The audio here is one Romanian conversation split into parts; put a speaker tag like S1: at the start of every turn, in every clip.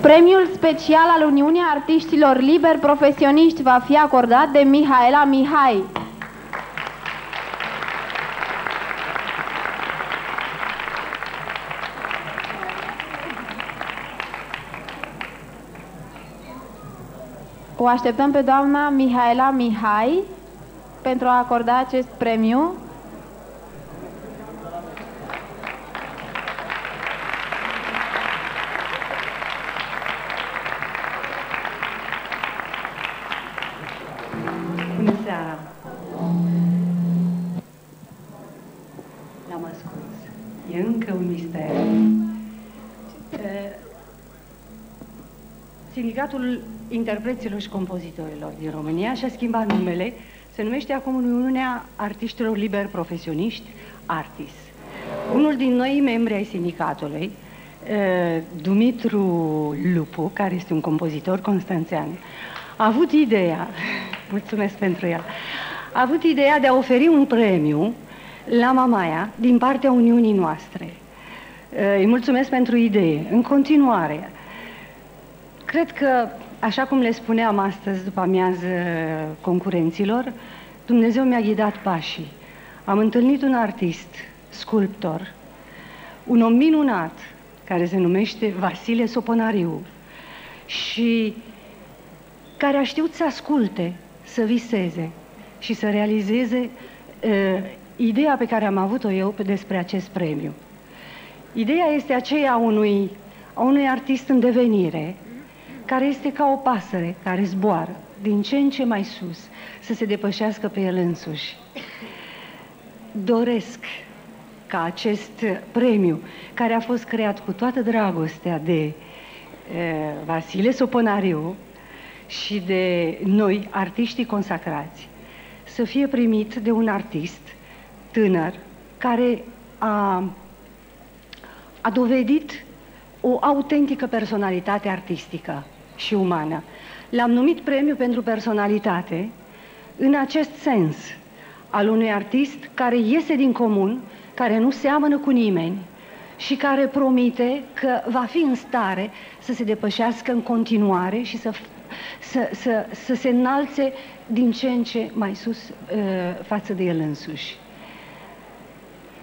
S1: Premiul special al Uniunii Artiștilor Liberi Profesioniști va fi acordat de Mihaela Mihai. O așteptăm pe doamna Mihaela Mihai pentru a acorda acest premiu.
S2: Bună seara! L-am ascuns. E încă un mister. Sindicatul Interpreților și Compozitorilor din România și-a schimbat numele. Se numește acum Uniunea Artiștilor Liberi Profesioniști, Artis. Unul din noi membri ai sindicatului, Dumitru Lupu, care este un compozitor constanțean, a avut ideea, mulțumesc pentru ea, a avut ideea de a oferi un premiu la Mamaia din partea Uniunii noastre. Îi mulțumesc pentru idee. În continuare, cred că, așa cum le spuneam astăzi după amiază concurenților, Dumnezeu mi-a ghidat pașii. Am întâlnit un artist, sculptor, un om minunat, care se numește Vasile Soponariu și care a știut să asculte, să viseze și să realizeze ideea pe care am avut-o eu despre acest premiu. Ideea este aceea a unui artist în devenire, care este ca o pasăre care zboară din ce în ce mai sus, să se depășească pe el însuși. Doresc ca acest premiu, care a fost creat cu toată dragostea de Vasile Soponariu și de noi, artiștii consacrați, să fie primit de un artist tânăr care a dovedit o autentică personalitate artistică și umană. L-am numit premiu pentru personalitate în acest sens, al unui artist care iese din comun, care nu seamănă cu nimeni și care promite că va fi în stare să se depășească în continuare și să se înalțe din ce în ce mai sus față de el însuși.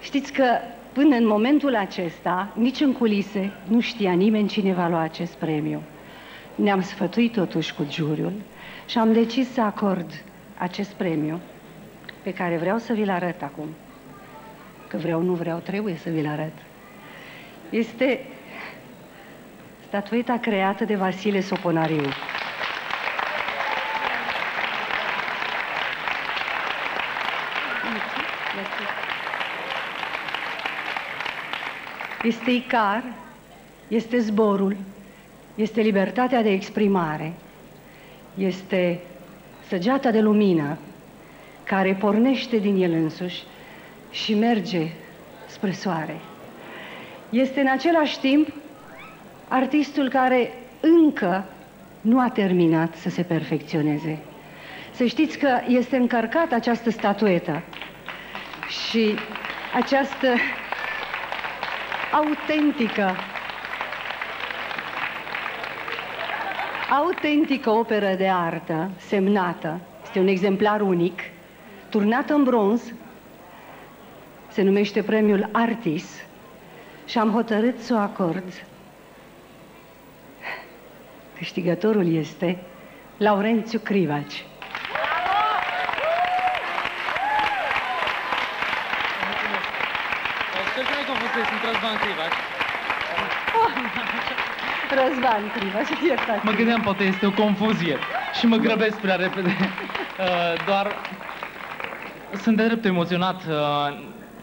S2: Știți că până în momentul acesta, nici în culise, nu știa nimeni cine va lua acest premiu. Ne-am sfătuit totuși cu juriul și am decis să acord acest premiu, pe care vreau să vi-l arăt acum. Că vreau, nu vreau, trebuie să vi-l arăt. Este statueta creată de Vasile Soponariu. Este Icar, este zborul, este libertatea de exprimare, este săgeata de lumină care pornește din el însuși și merge spre soare. Este în același timp artistul care încă nu a terminat să se perfecționeze. Să știți că este încărcată această statuetă și această autentică operă de artă semnată, este un exemplar unic, turnată în bronz, se numește premiul Artis și am hotărât să o acord. Câștigătorul este Laurențiu Crivaci. Răzvan Crivaci, iertați.
S3: Mă gândeam, poate este o confuzie și mă grăbesc prea repede. Doar sunt de drept emoționat.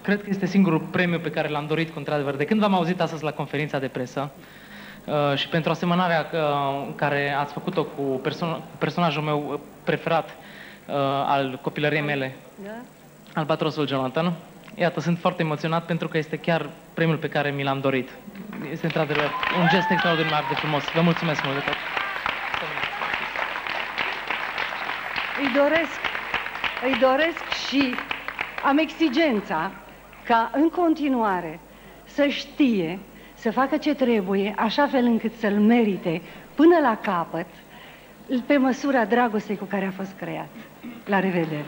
S3: Cred că este singurul premiu pe care l-am dorit, cu într-adevăr. De când v-am auzit astăzi la conferința de presă și pentru asemănarea care ați făcut-o cu personajul meu preferat al copilăriei mele, Albatrosul Jonathan, iată, sunt foarte emoționat pentru că este chiar premiul pe care mi l-am dorit. Este într-adevăr un gest extraordinar de frumos. Vă mulțumesc mult de tot.
S2: Îi doresc și am exigența ca în continuare să știe să facă ce trebuie, așa fel încât să-l merite până la capăt, pe măsura dragostei cu care a fost creat. La revedere!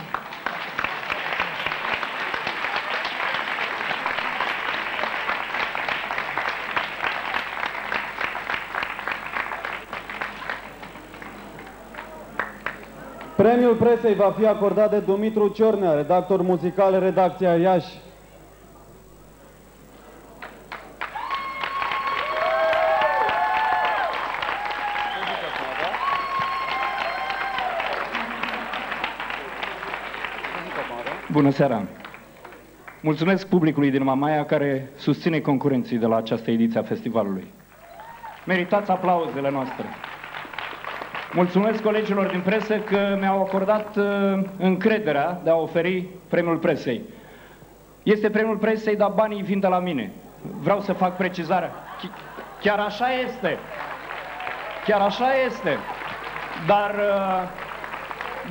S4: Premiul presei va fi acordat de Dumitru Ciornea, redactor muzical, redacția Iași.
S5: Bună seara! Mulțumesc publicului din Mamaia care susține concurenții de la această ediție a festivalului. Meritați aplauzele noastre! Mulțumesc colegilor din presă că mi-au acordat încrederea de a oferi premiul presei. Este premiul presei, dar banii vin de la mine. Vreau să fac precizarea. Chiar așa este. Chiar așa este.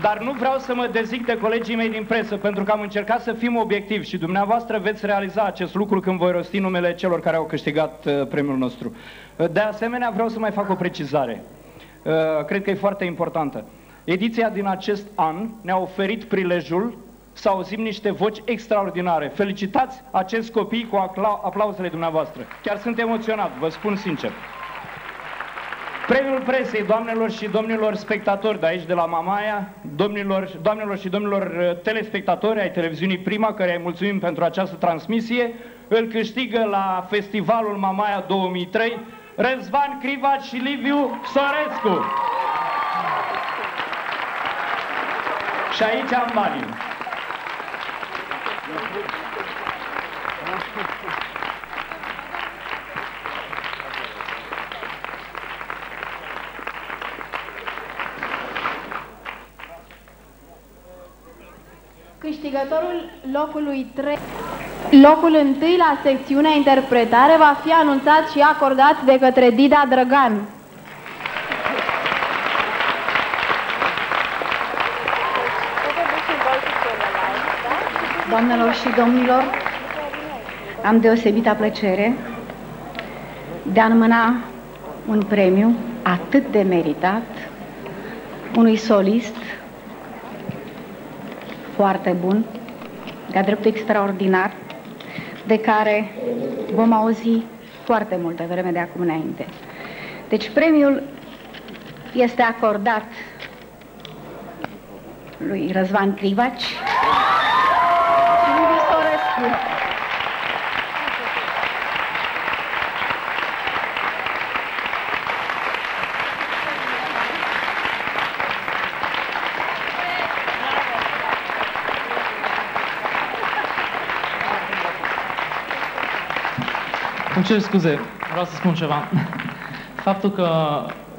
S5: Dar nu vreau să mă dezic de colegii mei din presă, pentru că am încercat să fim obiectivi și dumneavoastră veți realiza acest lucru când voi rosti numele celor care au câștigat premiul nostru. De asemenea, vreau să mai fac o precizare. Cred că e foarte importantă. Ediția din acest an ne-a oferit prilejul să auzim niște voci extraordinare. Felicitați acești copii cu aplauzele dumneavoastră. Chiar sunt emoționat, vă spun sincer. Premiul presei, doamnelor și domnilor spectatori de aici, de la Mamaia, doamnelor și domnilor telespectatori ai televiziunii Prima, care îi mulțumim pentru această transmisie, îl câștigă la Festivalul Mamaia 2003 Răzvan Crivaci și Liviu Sorescu. Și aici am banii.
S1: Câștigătorul locului 3, locul 1 la secțiunea interpretare va fi anunțat și acordat de către Dida Drăgan.
S2: Doamnelor și domnilor, am deosebită plăcere de a înmâna un premiu atât de meritat unui solist foarte bun, de-a dreptul extraordinar, de care vom auzi foarte multă vreme de acum înainte. Deci premiul este acordat lui Răzvan Crivaci și lui Sorescu.
S3: Îmi cer scuze, vreau să spun ceva. Faptul că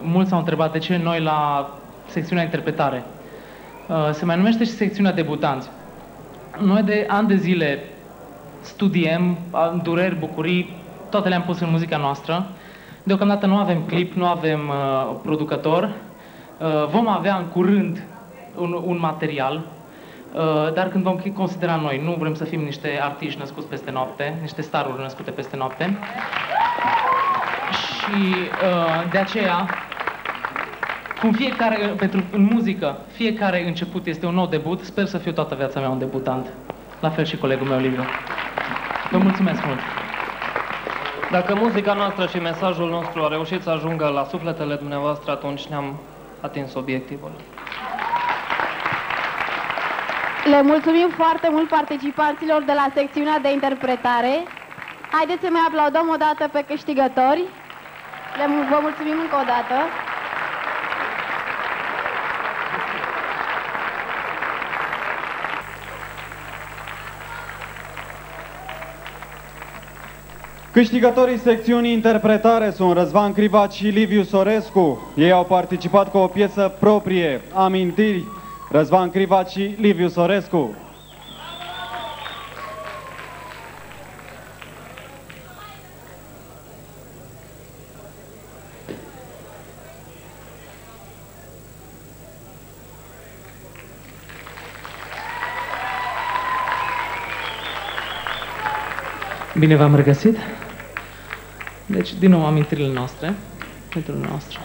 S3: mulți s-au întrebat de ce noi la secțiunea interpretare se mai numește și secțiunea debutanți. Noi de ani de zile studiem dureri, bucurii, toate le-am pus în muzica noastră. Deocamdată nu avem clip, nu avem producător. Vom avea în curând un material. Dar când vom considera noi, nu vrem să fim niște artiști născuți peste noapte, niște staruri născute peste noapte. Și de aceea, cum fiecare, în muzică, fiecare început este un nou debut, sper să fiu toată viața mea un debutant. La fel și colegul meu, Liviu. Vă mulțumesc mult!
S6: Dacă muzica noastră și mesajul nostru a reușit să ajungă la sufletele dumneavoastră, atunci ne-am atins obiectivul.
S1: Le mulțumim foarte mult participanților de la secțiunea de interpretare. Haideți să mai aplaudăm o dată pe câștigători. Vă mulțumim încă o dată.
S4: Câștigătorii secțiunii interpretare sunt Răzvan Crivaci și Liviu Sorescu. Ei au participat cu o piesă proprie, Amintiri. Răzvan Crivaci și Liviu Sorescu.
S3: Bine v-am regăsit. Deci, din nou, amintirile noastre pentru noastră.